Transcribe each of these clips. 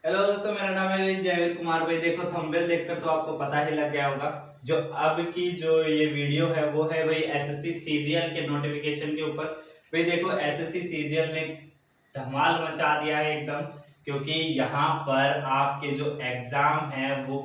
Hello दोस्तों, मेरा नाम है जयवीर कुमार भाई। देखो थंबनेल देखकर तो आपको पता ही लग गया होगा। जो अब की जो ये वीडियो है वो है भाई एसएससी सीजीएल के नोटिफिकेशन के ऊपर। भाई देखो एसएससी सीजीएल ने धमाल मचा दिया है एकदम, क्योंकि यहाँ पर आपके जो एग्जाम है वो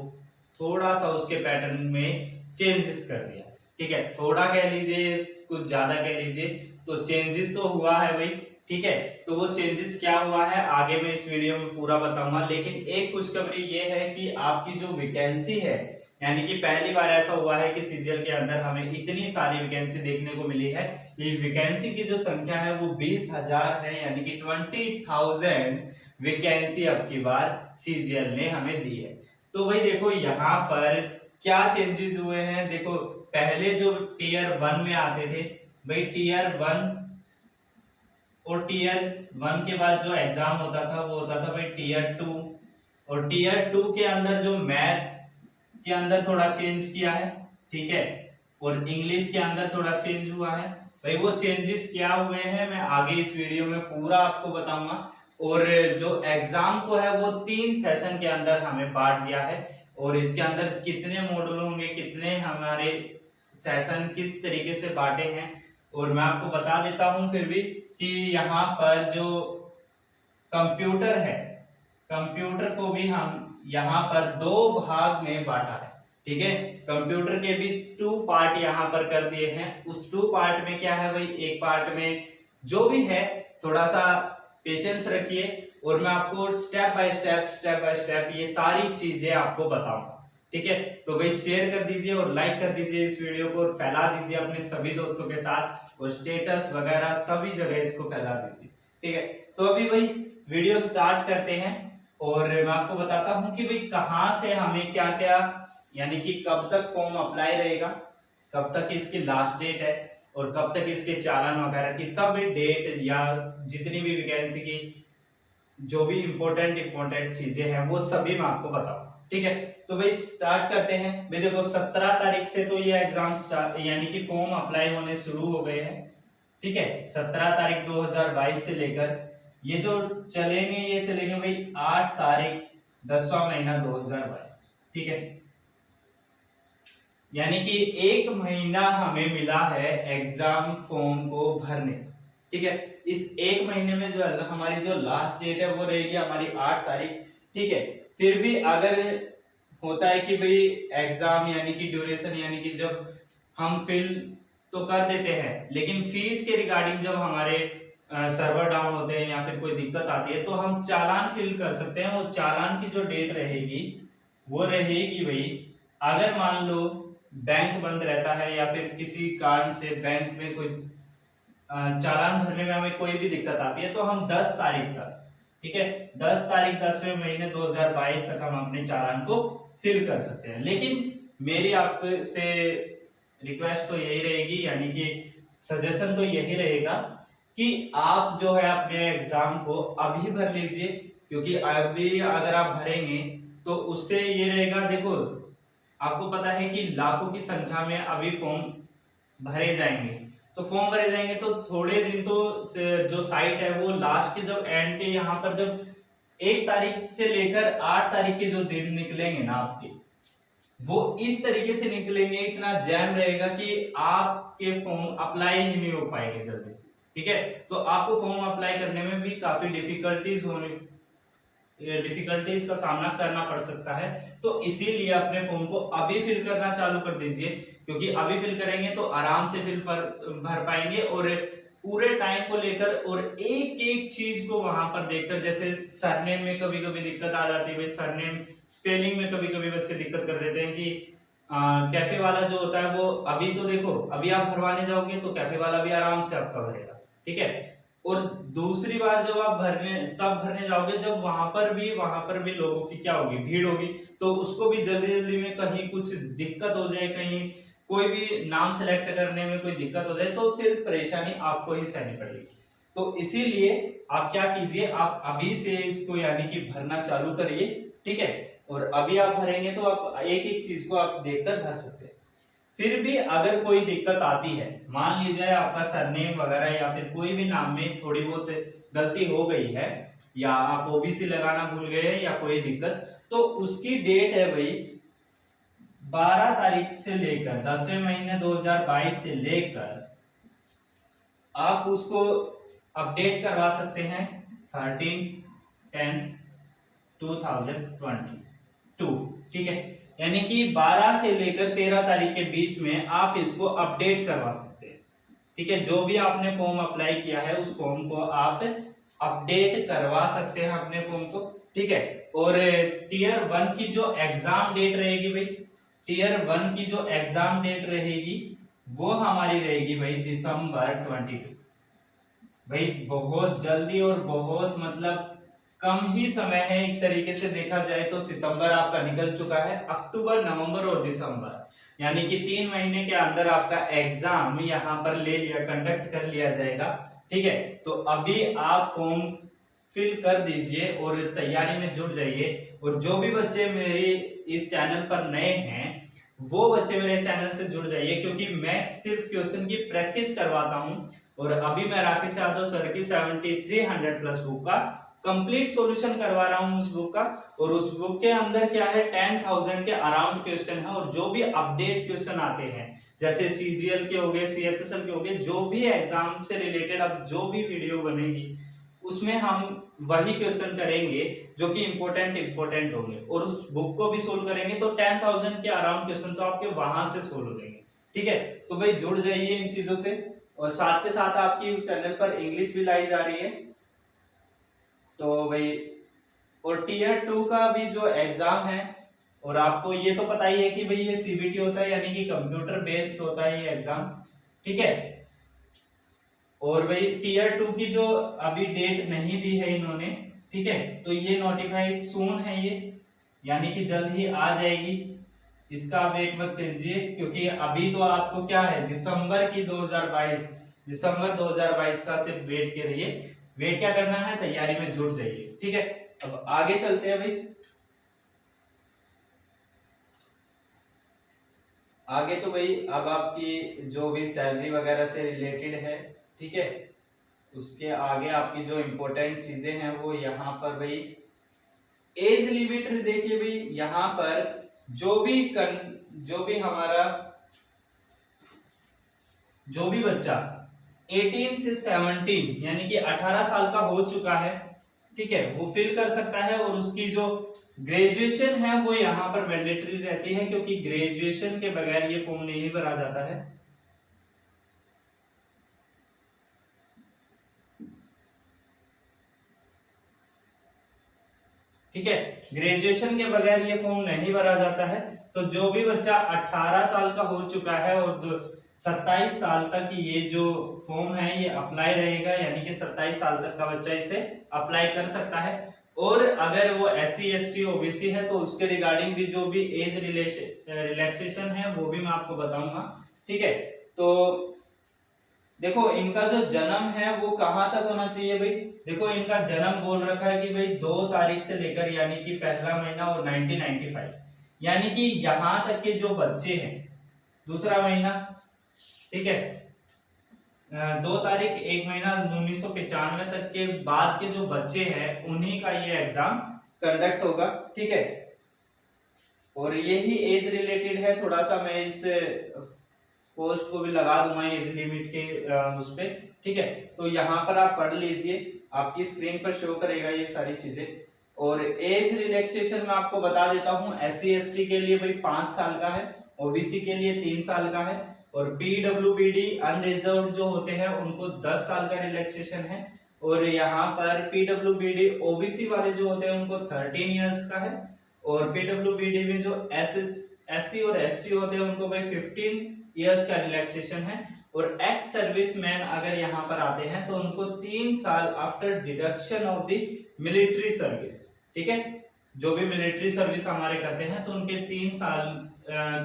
थोड़ा सा उसके पैटर्न में चेंजेस कर दिया। ठीक है, थोड़ा कह लीजिए कुछ ज्यादा कह लीजिए, तो चेंजेस तो हुआ है भाई। ठीक है, तो वो चेंजेस क्या हुआ है आगे मैं इस वीडियो में पूरा बताऊंगा। लेकिन एक खुशखबरी ये है कि आपकी जो वैकेंसी है, यानी कि पहली बार ऐसा हुआ है कि सीजीएल के अंदर हमें इतनी सारी वैकेंसी देखने को मिली है। ये वैकेंसी की जो संख्या है वो 20,000 है, यानी कि 20,000 वैकेंसी अब की बार सीजीएल ने हमें दी है। तो भाई देखो यहाँ पर क्या चेंजेस हुए हैं। देखो पहले जो टीयर 1 में आते थे, भाई टीयर 1 और टीयर 1 के बाद जो एग्जाम होता था वो होता था भाई टीयर 2। और टीयर 2 के अंदर जो मैथ के अंदर थोड़ा चेंज किया है। ठीक है, और इंग्लिश के अंदर थोड़ा चेंज हुआ है। भाई वो चेंजेस क्या हुए हैं मैं आगे इस वीडियो में पूरा आपको बताऊंगा। और जो एग्जाम को है वो 3 सेशन के अंदर हमें बांट दिया है। और इसके अंदर कितने मॉड्यूल होंगे, कितने हमारे सेशन किस तरीके से बांटे हैं, और मैं आपको बता देता हूं फिर भी कि यहाँ पर जो कंप्यूटर है, कंप्यूटर को भी हम यहाँ पर 2 भाग में बांटा है। ठीक है, कंप्यूटर के भी 2 पार्ट यहाँ पर कर दिए हैं। उस 2 पार्ट में क्या है भाई, एक पार्ट में जो भी है थोड़ा सा पेशेंस रखिए, और मैं आपको स्टेप बाय स्टेप ये सारी चीजें आपको बताऊंगा। ठीक है, तो भाई शेयर कर दीजिए और लाइक कर दीजिए इस वीडियो को, और फैला दीजिए अपने सभी दोस्तों के साथ, और स्टेटस वगैरह सभी जगह इसको फैला दीजिए। ठीक है, तो अभी भाई वीडियो स्टार्ट करते हैं, और मैं आपको बताता हूं कि भाई कहाँ से हमें क्या क्या, यानी कि कब तक फॉर्म अप्लाई रहेगा, कब तक इसकी लास्ट डेट है, और कब तक इसके चालान वगैरह की सब डेट या जितनी भी वैकेंसी की जो भी इंपॉर्टेंट चीजें हैं वो सभी मैं आपको बताऊंगा। ठीक है, तो भाई स्टार्ट करते हैं। भाई देखो 17 तारीख से तो ये एग्जाम स्टार्ट, यानी कि फॉर्म अप्लाई होने शुरू हो गए हैं। ठीक है, 17 तारीख 2022 से लेकर ये जो चलेंगे, ये चलेंगे भाई 8 तारीख 10वां महीना 2022। ठीक है, यानी कि 1 महीना हमें मिला है एग्जाम फॉर्म को भरने। ठीक है, इस 1 महीने में जो है हमारी जो लास्ट डेट है वो रहेगी हमारी 8 तारीख। ठीक है, फिर भी अगर होता है कि भाई एग्जाम यानी कि ड्यूरेशन, यानी कि जब हम फिल तो कर देते हैं, लेकिन फीस के रिगार्डिंग जब हमारे सर्वर डाउन होते हैं या फिर कोई दिक्कत आती है तो हम चालान फिल कर सकते हैं। और चालान की जो डेट रहेगी वो रहेगी भाई, अगर मान लो बैंक बंद रहता है या फिर किसी कारण से बैंक में कोई चालान भरने में हमें कोई भी दिक्कत आती है तो हम 10 तारीख तक, ठीक है, 10 तारीख 10वें महीने 2022 तक हम अपने चालान को फिल कर सकते हैं। लेकिन मेरी आपसे रिक्वेस्ट तो यही रहेगी, यानी कि सजेशन तो यही रहेगा कि आप जो है अपने एग्जाम को अभी भर लीजिए, क्योंकि अभी अगर आप भरेंगे तो उससे ये रहेगा। देखो आपको पता है कि लाखों की संख्या में अभी फॉर्म भरे जाएंगे, तो फॉर्म भरे जाएंगे तो थोड़े दिन तो जो साइट है वो लास्ट के जब एंड के यहाँ पर जब 1 तारीख से लेकर 8 तारीख के जो दिन निकलेंगे ना आपके, वो इस तरीके से निकलेंगे, इतना जैम रहेगा कि आपके फॉर्म अप्लाई ही नहीं हो पाएंगे जल्दी से। ठीक है, तो आपको फॉर्म अप्लाई करने में भी काफी डिफिकल्टीज का सामना करना पड़ सकता है। तो इसीलिए अपने फॉर्म को अभी फिल करना चालू कर दीजिए, क्योंकि अभी फिल करेंगे तो आराम से भर पाएंगे, और पूरे टाइम को लेकर और एक एक चीज को वहां पर देखकर, जैसे सरनेम में कभी कभी दिक्कत आ जाती है, सरनेम स्पेलिंग में कभी कभी बच्चे दिक्कत कर देते हैं कि कैफे वाला जो होता है वो, अभी तो देखो अभी आप भरवाने जाओगे तो कैफे वाला भी आराम से आपका भरेगा। ठीक है, और दूसरी बार जब आप भरने जाओगे जब वहां पर भी लोगों की क्या होगी, भीड़ होगी, तो उसको भी जल्दी जल्दी में कहीं कुछ दिक्कत हो जाए, कहीं कोई भी नाम सेलेक्ट करने में कोई दिक्कत हो जाए तो फिर परेशानी आपको ही सहनी पड़ेगी। तो इसीलिए आप क्या कीजिए, आप अभी से इसको यानी कि भरना चालू करिए। ठीक है, और अभी आप भरेंगे तो आप एक एक चीज को आप देखकर भर सकते हैं। फिर भी अगर कोई दिक्कत आती है, मान लीजिए आपका सरनेम वगैरह या फिर कोई भी नाम में थोड़ी बहुत गलती हो गई है, या आप ओबीसी लगाना भूल गए हैं या कोई दिक्कत, तो उसकी डेट है भाई 12 तारीख से लेकर 10वें महीने 2022 से लेकर आप उसको अपडेट करवा सकते हैं 13/10/2022, ठीक है। यानी कि 12 से लेकर 13 तारीख के बीच में आप इसको अपडेट करवा सकते हैं, ठीक है। जो भी आपने फॉर्म अप्लाई किया है उस फॉर्म को आप अपडेट करवा सकते हैं अपने फॉर्म को, ठीक है। और टीयर 1 की जो एग्जाम डेट रहेगी भाई, टीयर 1 की जो एग्जाम डेट रहेगी वो हमारी रहेगी भाई दिसंबर 22। भाई बहुत जल्दी और बहुत मतलब कम ही समय है, एक तरीके से देखा जाए तो सितंबर आपका निकल चुका है, अक्टूबर, नवंबर और दिसंबर यानी कि 3 महीने के अंदर आपका एग्जाम यहाँ पर ले लिया, कंडक्ट कर लिया जाएगा, ठीक है। तो अभी आप फॉर्म फिल कर दीजिए और तैयारी में जुट जाइए। और जो भी बच्चे मेरी इस चैनल पर नए हैं वो बच्चे मेरे चैनल से जुड़ जाइए, क्योंकि मैं सिर्फ क्वेश्चन की प्रैक्टिस करवाता हूं। और अभी मैं राकेश यादव सर की 7300 प्लस बुक का कंप्लीट सॉल्यूशन करवा रहा हूं उस बुक का। और उस बुक के अंदर क्या है 10,000 के अराउंड क्वेश्चन है, और जो भी अपडेट क्वेश्चन आते हैं जैसे सीजीएल के हो गए, सीएचएसएल के हो गए, जो भी एग्जाम से रिलेटेड अब जो भी वीडियो बनेगी उसमें हम वही क्वेश्चन करेंगे जो कि इंपॉर्टेंट होंगे, और उस बुक को भी सोल्व करेंगे। तो 10,000 के अराउंड क्वेश्चन तो आपके वहां से सोल्व हो जाएंगे, ठीक है। तो भाई जुड़ जाइए इन चीजों से। और साथ के साथ आपकी उस चैनल पर इंग्लिश भी लाई जा रही है, तो भाई और टीयर 2 का भी जो एग्जाम है, और आपको ये तो पता ही है कि भाई ये सीबीटी होता है यानी कि कंप्यूटर बेस्ड होता है ये एग्जाम, ठीक है। और भाई टीयर 2 की जो अभी डेट नहीं दी है इन्होंने, ठीक है, तो ये नोटिफाई सून है ये, यानी कि जल्द ही आ जाएगी, इसका वेट मत कीजिए। क्योंकि अभी तो आपको क्या है दिसंबर 2022 का सिर्फ वेट करिए, वेट क्या करना है, तैयारी में जुट जाइए, ठीक है। अब आगे चलते हैं भाई, आगे तो भाई अब आपकी जो भी सैलरी वगैरह से रिलेटेड है, ठीक है, उसके आगे आपकी जो इंपॉर्टेंट चीजें हैं वो यहाँ पर भाई एज लिमिट देखिए भाई, यहाँ पर जो भी बच्चा 18 से 17 यानी कि 18 साल का हो चुका है, ठीक है, वो फिल कर सकता है। और उसकी जो ग्रेजुएशन है वो यहाँ पर मैंडेटरी रहती है, क्योंकि ग्रेजुएशन के बगैर ये फॉर्म नहीं भरा जाता है। ठीक है, ग्रेजुएशन के बगैर ये फॉर्म नहीं भरा जाता है। तो जो भी बच्चा 18 साल का हो चुका है और 27 साल तक ये जो फॉर्म है ये अप्लाई रहेगा, यानी कि 27 साल तक का बच्चा इसे अप्लाई कर सकता है। और अगर वो SC ST OBC है तो उसके रिगार्डिंग भी जो भी एज रिलैक्सेशन है वो भी मैं आपको बताऊंगा, ठीक है। तो देखो इनका जो जन्म है वो कहां तक होना चाहिए भाई, देखो इनका जन्म बोल रखा है कि भाई 2 तारीख से लेकर यानी कि पहला महीना और 1995, यानी कि यहां तक के जो बच्चे हैं दूसरा महीना, ठीक है, 2 तारीख 1 महीना 1995 तक के बाद के जो बच्चे हैं उन्हीं का ये एग्जाम कंडक्ट होगा, ठीक है। और यही एज रिलेटेड है, थोड़ा सा मैं इस पोस्ट को भी लगा दूंगा एज लिमिट के उस पे, ठीक है। तो यहाँ पर आप पढ़ लीजिए, आपकी स्क्रीन पर शो करेगा ये सारी चीजें। और एज रिलैक्सेशन में आपको बता देता हूँ, SC ST के लिए भाई 5 साल का है, OBC के लिए 3 साल का है, और PWBD अनरिजर्व जो होते हैं उनको 10 साल का रिलैक्सेशन है। और यहाँ पर PWBD OBC वाले जो होते हैं उनको 13 इयर्स का है, और PWBD में जो SC और ST होते हैं उनको भाई 15 इयर्स का रिलैक्सेशन है। और एक्स सर्विसमैन अगर यहाँ पर आते हैं तो उनको 3 साल after deduction of the military service, ठीक है, जो भी मिलिट्री सर्विस हमारे करते हैं तो उनके 3 साल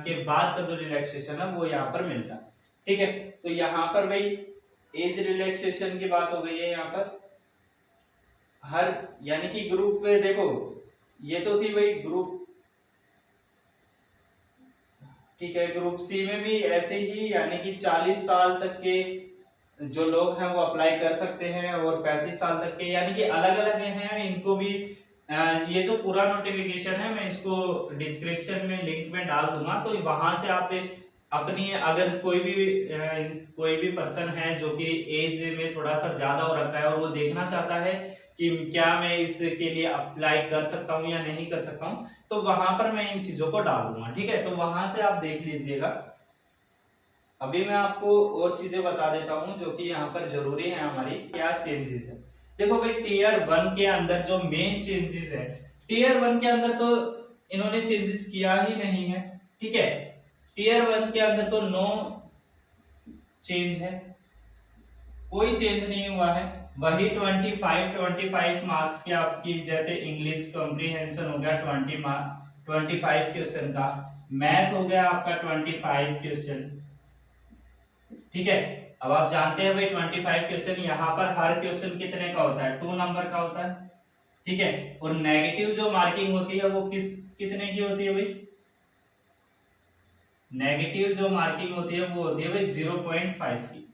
के बाद का जो रिलैक्सेशन है वो यहाँ पर मिलता है, ठीक है। तो यहाँ पर भाई एज रिलैक्सेशन की बात हो गई है यहाँ पर हर, यानी कि ग्रुप में देखो ये तो थी भाई ग्रुप, ठीक है, ग्रुप सी में भी ऐसे ही, यानी कि 40 साल तक के जो लोग हैं वो अप्लाई कर सकते हैं, और 35 साल तक के यानी कि अलग अलग हैं इनको भी। ये जो पूरा नोटिफिकेशन है मैं इसको डिस्क्रिप्शन में लिंक में डाल दूंगा, तो वहां से आप अपनी अगर कोई भी पर्सन है जो कि एज में थोड़ा सा ज्यादा हो रखा है और वो देखना चाहता है कि क्या मैं इसके लिए अप्लाई कर सकता हूँ या नहीं कर सकता हूँ, तो वहां पर मैं इन चीजों को डाल दूंगा। ठीक है, तो वहां से आप देख लीजिएगा। अभी मैं आपको और चीजें बता देता हूँ जो कि यहाँ पर जरूरी है, हमारी क्या चेंजेस है। देखो भाई, टीयर 1 के अंदर जो मेन चेंजेस है, टीयर 1 के अंदर तो इन्होंने चेंजेस किया ही नहीं है। ठीक है, टीयर 1 के अंदर तो नो चेंज है, कोई चेंज नहीं हुआ है। वही 25 मार्क्स के आपकी, जैसे इंग्लिश कॉम्प्रिहेंशन हो गया 25 क्वेश्चन का, मैथ हो गया आपका 25 क्वेश्चन। ठीक है, अब आप जानते हैं भाई 25 क्वेश्चन, यहाँ पर हर क्वेश्चन कितने का होता है, 2 नंबर का होता है। ठीक है, और नेगेटिव जो मार्किंग होती है वो कितने की होती है भाई, नेगेटिव जो मार्किंग होती है वो होती है भाई 0.5 की।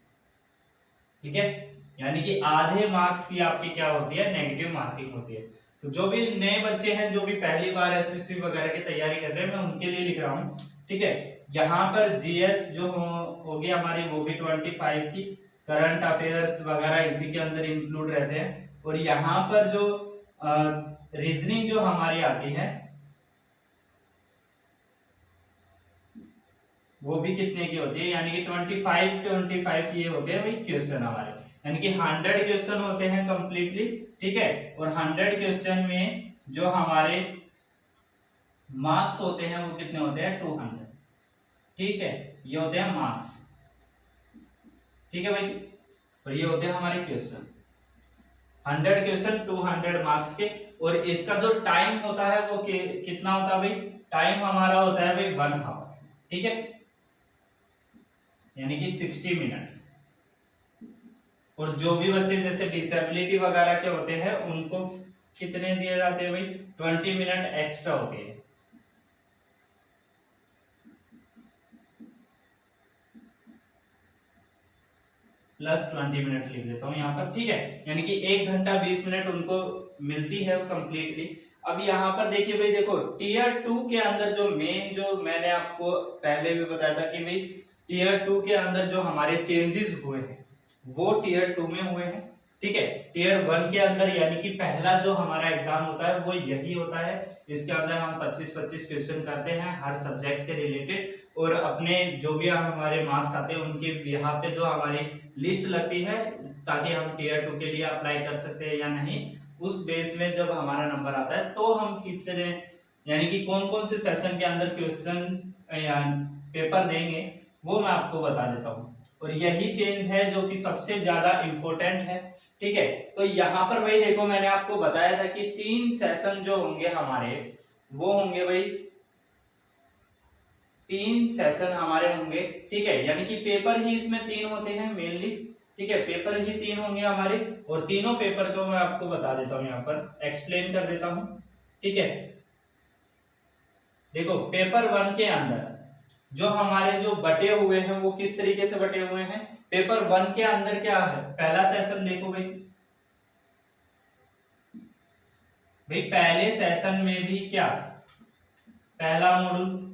ठीक है, यानी कि आधे मार्क्स की आपकी क्या होती है, नेगेटिव मार्किंग होती है। तो जो भी नए बच्चे हैं, जो भी पहली बार एसएससी वगैरह की तैयारी कर रहे हैं, मैं उनके लिए लिख रहा हूँ। ठीक है, यहाँ पर जीएस जो होगी हमारी, वो भी 25 की, करंट अफेयर्स वगैरह इसी के अंदर इंक्लूड रहते हैं। और यहाँ पर जो रीजनिंग जो हमारी आती है वो भी कितने की होती है, यानी कि 25 ये होते हैं भाई क्वेश्चन हमारे, यानी कि 100 क्वेश्चन होते हैं कंप्लीटली। ठीक है, और 100 क्वेश्चन में जो हमारे मार्क्स होते हैं वो कितने होते हैं, 200। ठीक है, ये होते हैं मार्क्स। ठीक है भाई, और ये होते हैं हमारे क्वेश्चन, 100 क्वेश्चन 200 मार्क्स के। और इसका जो टाइम होता है वो कितना होता है भाई, टाइम हमारा होता है भाई 1 आवर। ठीक है, यानी कि 60 मिनट। और जो भी बच्चे जैसे डिसेबिलिटी वगैरह के होते हैं उनको कितने दिए जाते हैं भाई, 20 मिनट एक्स्ट्रा होते हैं। प्लस 20 मिनट लिख देता हूँ यहाँ पर। ठीक है, यानी कि 1 घंटा 20 मिनट उनको मिलती है कंप्लीटली। अब यहाँ पर देखिए भाई, देखो टीयर 2 के अंदर जो मेन, जो मैंने आपको पहले भी बताया था कि भाई टीयर 2 के अंदर जो हमारे चेंजेस हुए हैं वो टीयर 2 में हुए हैं। ठीक है, टीयर 1 के अंदर यानी कि पहला जो हमारा एग्जाम होता है वो यही होता है। इसके अंदर हम 25-25 क्वेश्चन करते हैं हर सब्जेक्ट से रिलेटेड, और अपने जो भी हमारे मार्क्स आते हैं उनके यहाँ पे जो हमारी लिस्ट लगती है, ताकि हम टीयर 2 के लिए अप्लाई कर सकते हैं या नहीं, उस बेस में जब हमारा नंबर आता है तो हम कितने, यानी कि कौन कौन से सेशन के अंदर क्वेश्चन या पेपर देंगे वो मैं आपको बता देता हूँ। और यही चेंज है जो कि सबसे ज्यादा इंपॉर्टेंट है। ठीक है, तो यहाँ पर भाई देखो, मैंने आपको बताया था कि 3 सेशन जो होंगे हमारे, वो होंगे भाई 3 सेशन हमारे होंगे। ठीक है, यानी कि पेपर ही इसमें 3 होते हैं मेनली। ठीक है, पेपर ही 3 होंगे हमारे, और तीनों पेपर को मैं आपको बता देता हूँ, यहाँ पर एक्सप्लेन कर देता हूँ। ठीक है, देखो पेपर 1 के अंदर जो हमारे जो बटे हुए हैं वो किस तरीके से बटे हुए हैं। पेपर 1 के अंदर क्या है, पहला सेशन देखो भाई, पहले सेशन में भी क्या, पहला मॉड्यूल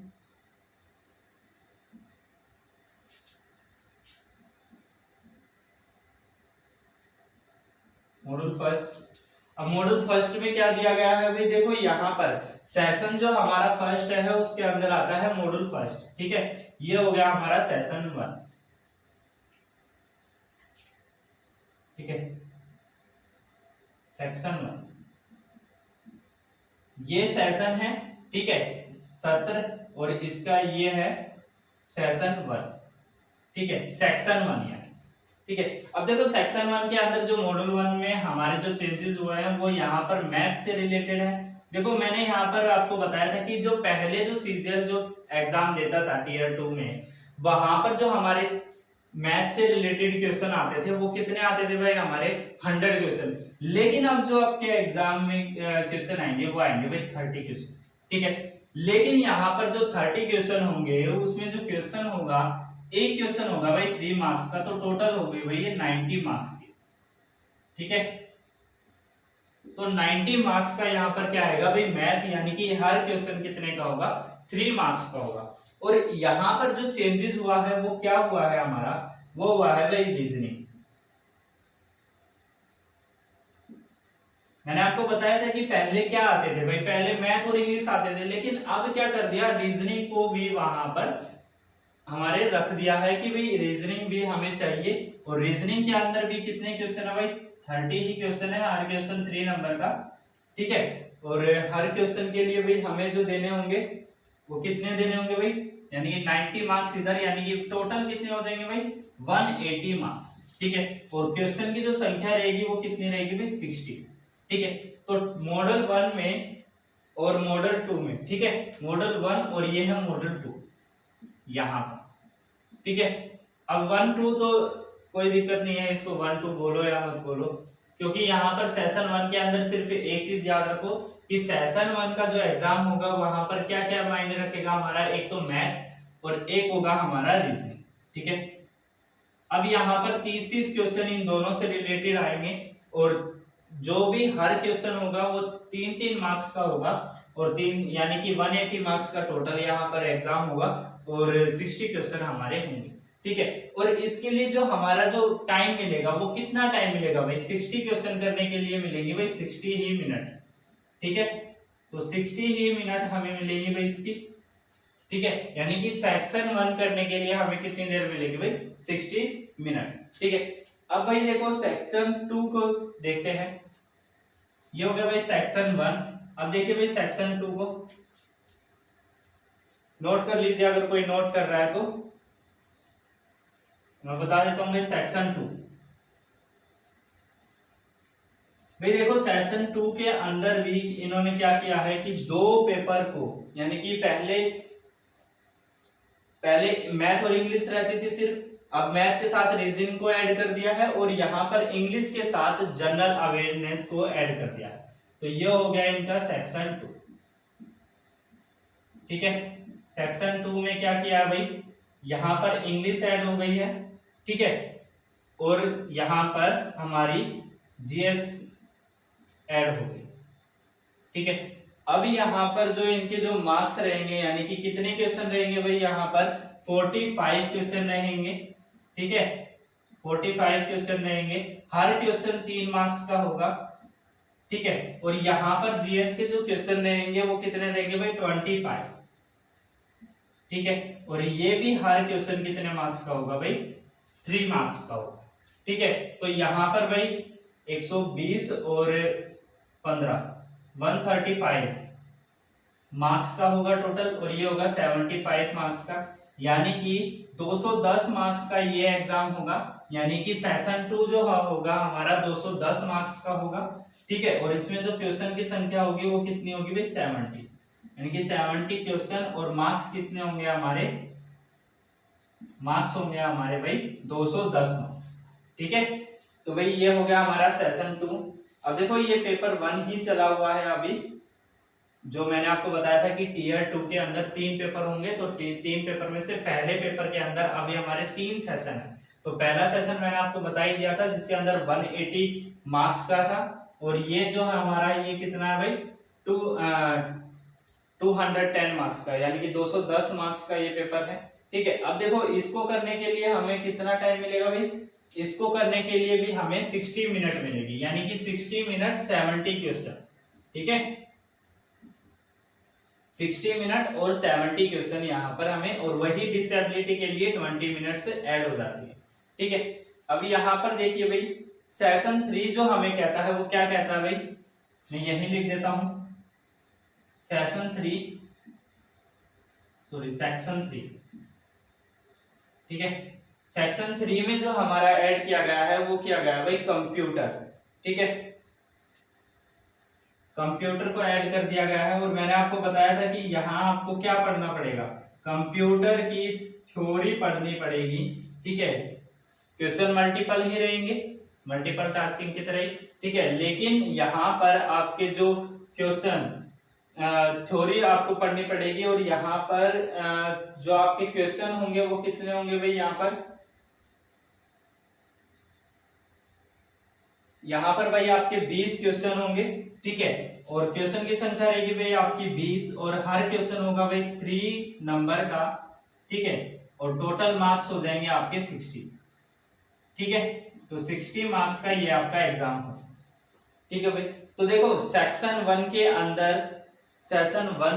फर्स्ट। अब मॉड्यूल फर्स्ट में क्या दिया गया है भाई, देखो यहाँ पर सेशन जो हमारा फर्स्ट है उसके अंदर आता है मॉड्यूल फर्स्ट। ठीक है, ये हो गया हमारा सेशन 1। ठीक है, सेक्शन 1 ये सेशन है। ठीक है, सत्र, और इसका ये है सेशन 1। ठीक है, सेक्शन 1 यानी। ठीक है, अब देखो सेक्शन 1 के अंदर जो मॉड्यूल 1 में हमारे जो चेंजेस हुए हैं वो यहाँ पर मैथ से रिलेटेड है। देखो मैंने यहाँ पर आपको बताया था कि जो पहले जो सीजीएल जो एग्जाम देता था टीयर 2 में, वहां पर जो हमारे मैथ से रिलेटेड क्वेश्चन आते थे वो कितने आते थे भाई, हमारे 100 क्वेश्चन। लेकिन अब जो आपके एग्जाम में क्वेश्चन आएंगे वो आएंगे भाई 30 क्वेश्चन। ठीक है, लेकिन यहाँ पर जो 30 क्वेश्चन होंगे उसमें जो क्वेश्चन होगा एक क्वेश्चन होगा भाई 3 मार्क्स का, तो टोटल हो गई भाई ये 90 मार्क्स की। ठीक है, तो 90 मार्क्स का यहाँ पर क्या आएगा भाई मैथ, यानी कि हर क्वेश्चन कितने का होगा, 3 मार्क्स का होगा। और यहाँ पर जो चेंजेस हुआ है वो क्या हुआ है हमारा, वो हुआ है भाई रीजनिंग। मैंने आपको बताया था कि पहले क्या आते थे भाई, पहले मैथ और इंग्लिश आते थे, लेकिन अब क्या कर दिया, रीजनिंग को भी वहां पर हमारे रख दिया है कि भाई रीजनिंग भी हमें चाहिए। और रीजनिंग के अंदर भी कितने क्वेश्चन है भाई, 30 ही क्वेश्चन है, हर क्वेश्चन 3 नंबर का। ठीक है, और हर क्वेश्चन के लिए भाई हमें जो देने होंगे वो कितने देने होंगे भाई, यानी कि 90 मार्क्स इधर, यानी कि टोटल कितने हो जाएंगे भाई 180 मार्क्स। ठीक है, और क्वेश्चन की जो संख्या रहेगी वो कितनी रहेगी भाई 60। ठीक है, तो मॉडल 1 में और मॉडल 2 में, ठीक है, मॉडल 1 और ये है मॉडल 2 यहाँ पर। ठीक है, अब 1-2 तो कोई दिक्कत नहीं है, इसको 1-2 बोलो या मत बोलो, क्योंकि यहाँ पर सेशन 1 के अंदर सिर्फ एक चीज याद रखो कि सेशन 1 का जो एग्जाम होगा वहां पर क्या क्या मायने रखेगा हमारा, एक तो मैथ और एक होगा हमारा रीजनिंग। ठीक है, अब यहाँ पर 30-30 क्वेश्चन इन दोनों से रिलेटेड आएंगे, और जो भी हर क्वेश्चन होगा वो 3-3 मार्क्स का होगा, और 3 यानी कि 180 मार्क्स का टोटल यहाँ पर एग्जाम होगा, और 60 क्वेश्चन हमारे होंगे। ठीक है, और इसके लिए जो हमारा जो टाइम मिलेगा वो कितना टाइम मिलेगा भाई, 60 क्वेश्चन करने के लिए मिलेंगे भाई 60 ही मिनट। ठीक है, तो 60 ही मिनट हमें मिलेंगे भाई इसकी। ठीक है, यानी कि सेक्शन 1 करने के लिए हमें कितनी देर मिलेगी भाई 60 मिनट। ठीक है, अब भाई देखो सेक्शन 2 को देखते हैं, ये हो गया भाई सेक्शन 1। अब देखिए भाई सेक्शन 2 को नोट कर लीजिए, अगर कोई नोट कर रहा है तो मैं बता देता हूं भाई सेक्शन 2। भाई देखो सेक्शन 2 के अंदर भी इन्होंने क्या किया है कि 2 पेपर को, यानी कि पहले मैथ और इंग्लिश रहती थी सिर्फ, अब मैथ के साथ रीजनिंग को ऐड कर दिया है, और यहाँ पर इंग्लिश के साथ जनरल अवेयरनेस को ऐड कर दिया है। तो ये हो गया इनका सेक्शन 2। ठीक है, सेक्शन 2 में क्या किया है भाई, यहाँ पर इंग्लिश ऐड हो गई है। ठीक है, और यहाँ पर हमारी जीएस ऐड हो गई। ठीक है, अब यहाँ पर जो इनके जो मार्क्स रहेंगे, यानी कि कितने क्वेश्चन रहेंगे भाई, यहाँ पर 45 क्वेश्चन रहेंगे। ठीक है, 45 क्वेश्चन रहेंगे, हर क्वेश्चन 3 मार्क्स का होगा। ठीक है, और यहाँ पर जीएस के जो क्वेश्चन रहेंगे वो कितने रहेंगे भाई 25। ठीक है, और ये भी हर क्वेश्चन कितने मार्क्स का होगा भाई 3 मार्क्स का होगा। ठीक है, तो यहाँ पर भाई 120 और 15 135 मार्क्स का होगा टोटल, और ये होगा 75 मार्क्स का, यानी कि 210 मार्क्स का ये एग्जाम होगा। यानी कि सेशन 2 जो होगा हमारा 210 मार्क्स का होगा। ठीक है, और इसमें जो क्वेश्चन की संख्या होगी वो कितनी होगी भाई 70, यानी कि 70 क्वेश्चन, और मार्क्स कितने होंगे हमारे, मार्क्स होंगे हमारे भाई 210 मार्क्स। ठीक है, तो भाई ये हो गया हमारा सेशन 2। अब देखो ये पेपर 1 ही चला हुआ है अभी, जो मैंने आपको बताया था कि टीयर 2 के अंदर 3 पेपर होंगे, तो 3 पेपर में से पहले पेपर के अंदर अभी हमारे 3 सेशन है। तो पहला सेशन मैंने आपको बता ही दिया था जिसके अंदर 180 मार्क्स का था, और ये जो है हमारा ये कितना है भाई 210 मार्क्स का, यानी कि 210 मार्क्स का ये पेपर है। ठीक है, अब देखो इसको करने के लिए हमें कितना टाइम मिलेगा भाई, इसको करने के लिए भी हमें 60 मिनट मिलेगी, यानी कि 60 मिनट 70 क्वेश्चन। ठीक है, 60 मिनट और 70 क्वेश्चन यहाँ पर हमें, और वही डिसेबिलिटी के लिए 20 मिनट से ऐड हो जाती है। ठीक है, अब यहाँ पर देखिए भाई सेशन 3 जो हमें कहता है वो क्या कहता है भाई, मैं यही लिख देता हूं सेशन 3, सॉरी सेक्शन 3। ठीक है, सेक्शन 3 में जो हमारा ऐड किया गया है वो किया गया है भाई कंप्यूटर। ठीक है, कंप्यूटर को ऐड कर दिया गया है, और मैंने आपको बताया था कि यहाँ आपको क्या पढ़ना पड़ेगा, कंप्यूटर की थ्योरी पढ़नी पड़ेगी। ठीक है, क्वेश्चन मल्टीपल ही रहेंगे, मल्टीपल टास्किंग की तरह ही। ठीक है, लेकिन यहाँ पर आपके जो क्वेश्चन थ्योरी आपको पढ़नी पड़ेगी। और यहाँ पर जो आपके क्वेश्चन होंगे वो कितने होंगे भाई, यहाँ पर भाई आपके 20 क्वेश्चन होंगे, ठीक है। और क्वेश्चन की संख्या रहेगी भाई आपकी 20, और हर क्वेश्चन होगा भाई 3 नंबर का, ठीक है। और टोटल मार्क्स हो जाएंगे आपके 60, ठीक है। तो 60 मार्क्स का ये आपका एग्जाम हो, ठीक है भाई। तो देखो सेशन वन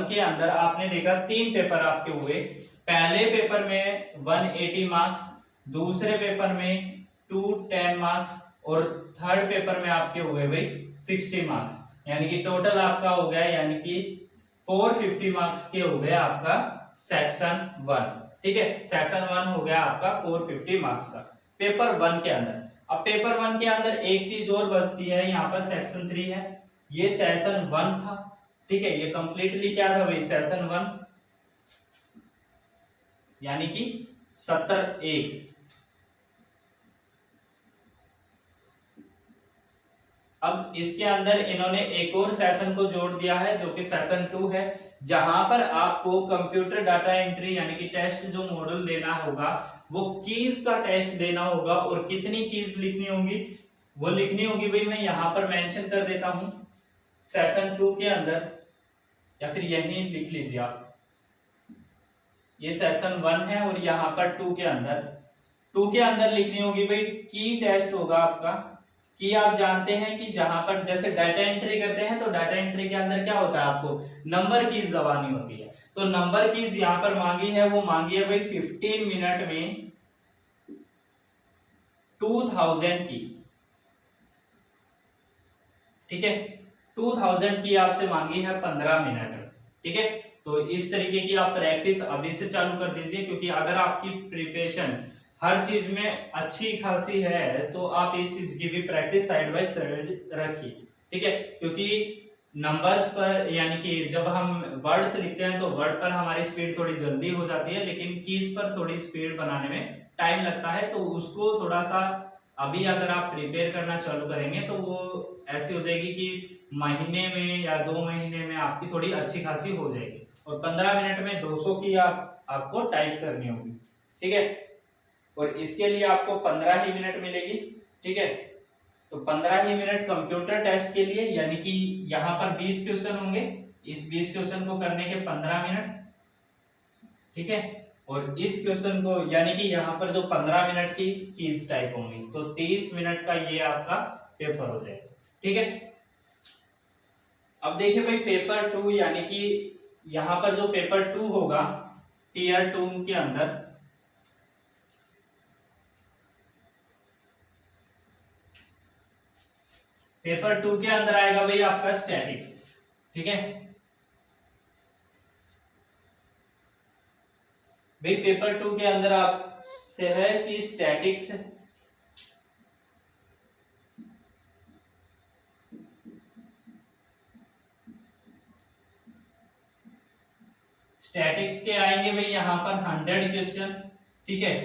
के अंदर आपने देखा 3 पेपर आपके हुए। पहले पेपर में 180 मार्क्स, दूसरे पेपर में 210 मार्क्स, और थर्ड पेपर में आपके हुए भाई 60 मार्क्स। यानी कि टोटल आपका हो गया, यानी कि 450 मार्क्स के हो गए आपका सेक्शन वन, ठीक है। सेशन वन हो गया आपका 450 मार्क्स का पेपर वन के अंदर। अब पेपर वन के अंदर एक चीज और बचती है, यहाँ पर सेक्शन 3 है। ये सेशन वन था, ठीक है। ये कंप्लीटली क्या था भाई, सेशन वन, यानी कि सत्र 1। अब इसके अंदर इन्होंने एक और सेशन को जोड़ दिया है जो कि सेशन 2 है, जहां पर आपको कंप्यूटर डाटा एंट्री यानी कि टेस्ट जो मॉड्यूल देना होगा, वो कीज का टेस्ट देना होगा। और कितनी कीज लिखनी होगी, वो लिखनी होगी भाई, मैं यहां पर मेंशन कर देता हूं सेशन 2 के अंदर, या फिर यही लिख लीजिए आप। ये सेशन 1 है और यहाँ पर 2 के अंदर लिखनी होगी भाई की टेस्ट होगा आपका। कि आप जानते हैं कि जहां पर जैसे डाटा एंट्री करते हैं, तो डाटा एंट्री के अंदर क्या होता है, आपको नंबर कीज दबानी होती है। तो नंबर कीज यहाँ पर मांगी है, वो मांगी है भाई 15 मिनट में 2000 की, ठीक है। 2000 की आपसे मांगी है 15 मिनट में, ठीक है। तो इस तरीके की आप प्रैक्टिस अभी से चालू कर दीजिए, क्योंकि अगर आपकी प्रिपरेशन हर चीज में अच्छी खासी है, तो आप इस चीज की भी प्रैक्टिस साइड बाय साइड रखिए, ठीक है। क्योंकि नंबर्स पर, यानी कि जब हम वर्ड्स लिखते हैं तो वर्ड पर हमारी स्पीड थोड़ी जल्दी हो जाती है, लेकिन कीज पर थोड़ी स्पीड बनाने में टाइम लगता है। तो उसको थोड़ा सा अभी अगर आप प्रिपेयर करना चालू करेंगे, तो वो ऐसी हो जाएगी कि महीने में या 2 महीने में आपकी थोड़ी अच्छी खासी हो जाएगी। और 15 मिनट में 200 की आपको टाइप करनी होगी, ठीक है। और इसके लिए आपको 15 ही मिनट मिलेगी, ठीक है। तो 15 ही मिनट कंप्यूटर टेस्ट के लिए, यानी कि यहाँ पर 20 क्वेश्चन होंगे, इस 20 क्वेश्चन को करने के 15 मिनट, ठीक है। और इस क्वेश्चन को, यानी कि यहाँ पर जो 15 मिनट की कीज टाइप होंगी, तो 30 मिनट का ये आपका पेपर हो जाएगा, ठीक है। अब देखिए भाई पेपर 2, यानी कि यहाँ पर जो पेपर 2 होगा टीयर 2 के अंदर, पेपर 2 के अंदर आएगा भाई आपका स्टैटिक्स, ठीक है। भाई पेपर 2 के अंदर आपसे है कि स्टैटिक्स, स्टैटिक्स के आएंगे भाई यहाँ पर 100 क्वेश्चन, ठीक है।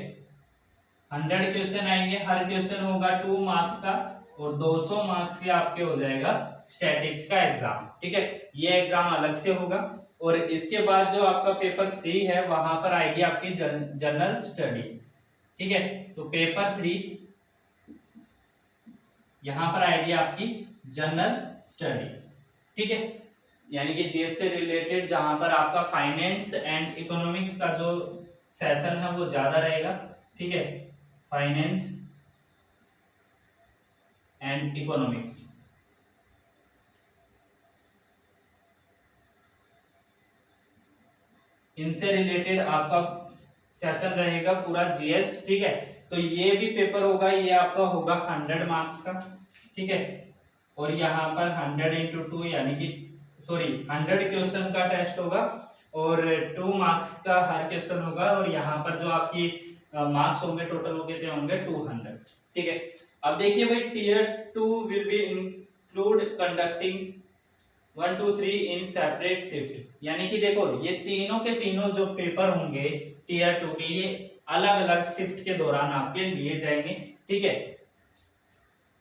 100 क्वेश्चन आएंगे, हर क्वेश्चन होगा 2 मार्क्स का, और 200 मार्क्स के आपके हो जाएगा स्टैटिक्स का एग्जाम, ठीक है। ये एग्जाम अलग से होगा। और इसके बाद जो आपका पेपर 3 है, वहां पर आएगी आपकी जनरल स्टडी, ठीक है। तो पेपर 3 यहां पर आएगी आपकी जनरल स्टडी, ठीक है। यानी कि जीएस से रिलेटेड, जहां पर आपका फाइनेंस एंड इकोनॉमिक्स का जो सेशन है वो ज्यादा रहेगा, ठीक है। फाइनेंस एंड इकोनॉमिक्स, इनसे रिलेटेड आपका सेशन रहेगा पूरा जीएस, ठीक है। तो ये भी पेपर होगा, ये आपका होगा 100 मार्क्स का, ठीक है। और यहाँ पर 100 इंटू 2, यानी कि 100 क्वेश्चन का टेस्ट होगा, और 2 मार्क्स का हर क्वेश्चन होगा। और यहाँ पर जो आपकी मार्क्स होंगे टोटल वो कितने होंगे 200, ठीक है। अब देखिए भाई tier 2 will be include conducting 1 2 3 in separate shift, यानी कि देखो ये तीनों के तीनों जो पेपर होंगे टीयर 2 के, ये अलग अलग शिफ्ट के दौरान आपके लिए जाएंगे, ठीक है।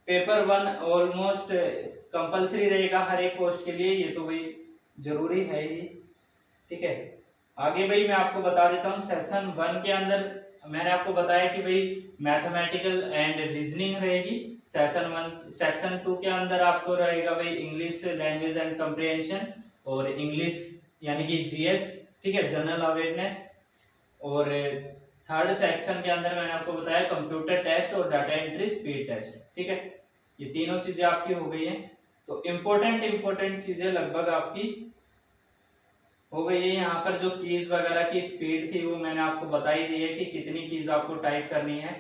पेपर 1 ऑलमोस्ट कंपलसरी रहेगा हर एक पोस्ट के लिए, ये तो भाई जरूरी है ही, ठीक है। आगे भाई मैं आपको बता देता हूँ सेशन 1 के अंदर मैंने आपको बताया कि भाई मैथमेटिकल एंड रीजनिंग रहेगी। सेक्शन 2 के अंदर आपको रहेगा भाई इंग्लिश लैंग्वेज एंड कंप्रिहेंशन और इंग्लिश यानी कि जीएस, ठीक है, जनरल अवेयरनेस। और थर्ड सेक्शन के अंदर मैंने आपको बताया कंप्यूटर टेस्ट और डाटा एंट्री स्पीड टेस्ट, ठीक है। ये तीनों चीजें आपकी हो गई हैं। तो इम्पोर्टेंट चीजें लगभग आपकी हो गई है। यहाँ पर जो कीज वगैरह की स्पीड थी वो मैंने आपको बता ही दी है कि कितनी कीज आपको टाइप करनी है।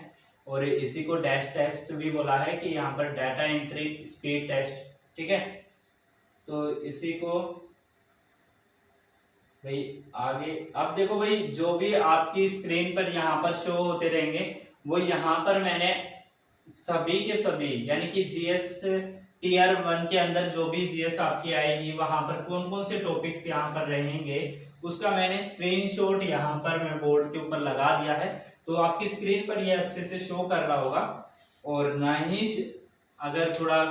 और इसी को डैश टेस्ट भी बोला है कि यहाँ पर डाटा एंट्री स्पीड टेस्ट, ठीक है। तो इसी को भाई आगे अब देखो भाई जो भी आपकी स्क्रीन पर यहाँ पर शो होते रहेंगे वो यहाँ पर मैंने सभी के सभी यानी कि जीएस टीयर 1 के अंदर जो भी जीएस आपकी आएगी वहां पर कौन कौन से टॉपिक्स यहाँ पर रहेंगे उसका मैंने स्क्रीनशॉट यहाँ पर मैं बोर्ड के ऊपर लगा दिया है। तो आपकी स्क्रीन पर ये अच्छे से शो कर रहा होगा। और ना ही अगर थोड़ा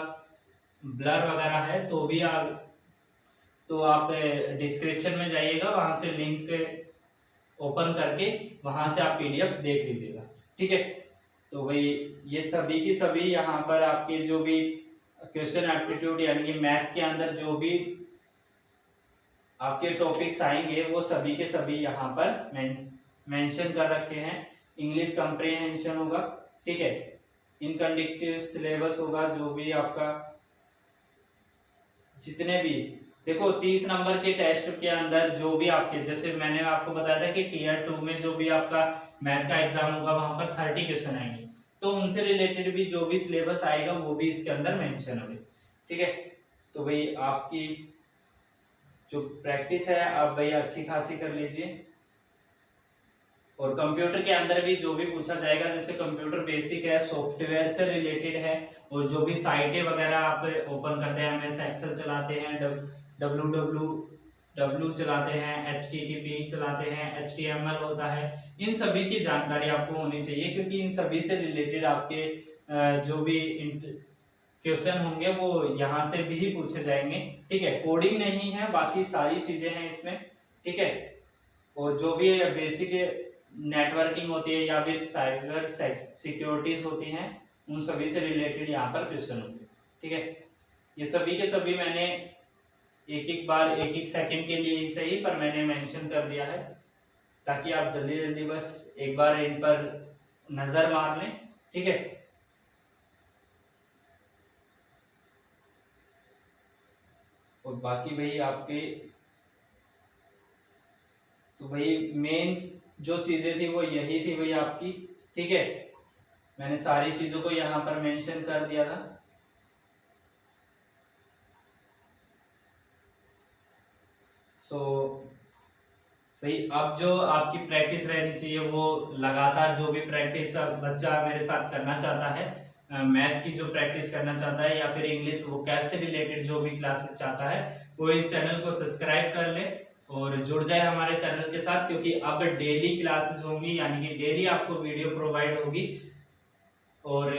ब्लर वगैरह है तो आप डिस्क्रिप्शन में जाइएगा, वहां से लिंक ओपन करके वहां से आप पीडीएफ देख लीजिएगा, ठीक है। तो भाई ये सभी की सभी यहाँ पर आपके जो भी क्वेश्चन एप्टीट्यूड यानी कि मैथ के अंदर जो भी आपके टॉपिक्स आएंगे वो सभी के सभी यहाँ पर मेंशन कर रखे हैं। इंग्लिश कंप्रिहेंशन होगा, ठीक है, इनकंडक्टिव सिलेबस होगा, जो भी आपका जितने भी देखो 30 नंबर के टेस्ट के अंदर जो भी आपके जैसे मैंने आपको बताया था कि टीयर 2 में जो भी आपका मैथ का एग्जाम होगा वहां पर 30 क्वेश्चन आएंगे। तो उनसे रिलेटेड भी जो भी सिलेबस आएगा वो भी इसके अंदर मेंशन होगा, ठीक है। तो भाई आपकी जो प्रैक्टिस है आप भाई अच्छी खासी कर लीजिए। और कंप्यूटर के अंदर भी जो भी पूछा जाएगा जैसे कंप्यूटर बेसिक है, सॉफ्टवेयर से रिलेटेड है, और जो भी साइटें वगैरह आप ओपन करते हैं, एमएस एक्सेल चलाते हैं, www चलाते हैं, http चलाते हैं, html होता है, इन सभी की जानकारी आपको होनी चाहिए क्योंकि इन सभी से रिलेटेड आपके जो भी क्वेश्चन होंगे वो यहाँ से भी पूछे जाएंगे, ठीक है। कोडिंग नहीं है, बाकी सारी चीजें हैं इसमें, ठीक है। और जो भी बेसिक नेटवर्किंग होती है या फिर साइबर सिक्योरिटीज होती हैं उन सभी से रिलेटेड यहाँ पर क्वेश्चन होंगे, ठीक है। ये सभी के सभी मैंने एक एक सेकंड के लिए ही सही पर मैंने मेंशन कर दिया है ताकि आप जल्दी जल्दी बस एक बार इन पर नजर मार लें, ठीक है। और बाकी भाई आपके तो भाई मेन जो चीजें थी वो यही थी भाई आपकी, ठीक है। मैंने सारी चीजों को यहाँ पर मेंशन कर दिया था। सो भाई अब जो आपकी प्रैक्टिस रहनी चाहिए वो लगातार जो भी प्रैक्टिस बच्चा मेरे साथ करना चाहता है, मैथ की जो प्रैक्टिस करना चाहता है या फिर इंग्लिश वोकैब से रिलेटेड जो भी क्लासेस चाहता है वो इस चैनल को सब्सक्राइब कर ले और जुड़ जाए हमारे चैनल के साथ, क्योंकि अब डेली क्लासेस होंगी यानी कि डेली आपको वीडियो प्रोवाइड होगी। और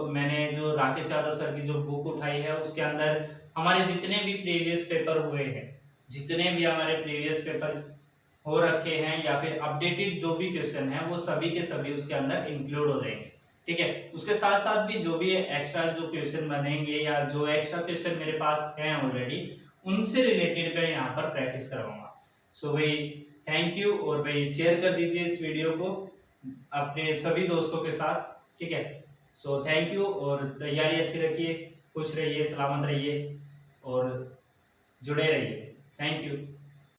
मैंने जो राकेश यादव सर की जो बुक उठाई है उसके अंदर हमारे जितने भी प्रीवियस पेपर हुए हैं, जितने भी हमारे प्रीवियस पेपर हो रखे हैं या फिर अपडेटेड जो भी क्वेश्चन है वो सभी के सभी उसके अंदर इंक्लूड हो जाएंगे, ठीक है। उसके साथ साथ भी जो भी एक्स्ट्रा जो क्वेश्चन बनेंगे या जो एक्स्ट्रा क्वेश्चन मेरे पास हैं ऑलरेडी उनसे रिलेटेड मैं यहाँ पर प्रैक्टिस करवाऊंगा। सो भाई थैंक यू, और भाई शेयर कर दीजिए इस वीडियो को अपने सभी दोस्तों के साथ, ठीक है। सो थैंक यू, और तैयारी अच्छी रखिए, खुश रहिए, सलामत रहिए और जुड़े रहिए। Thank you.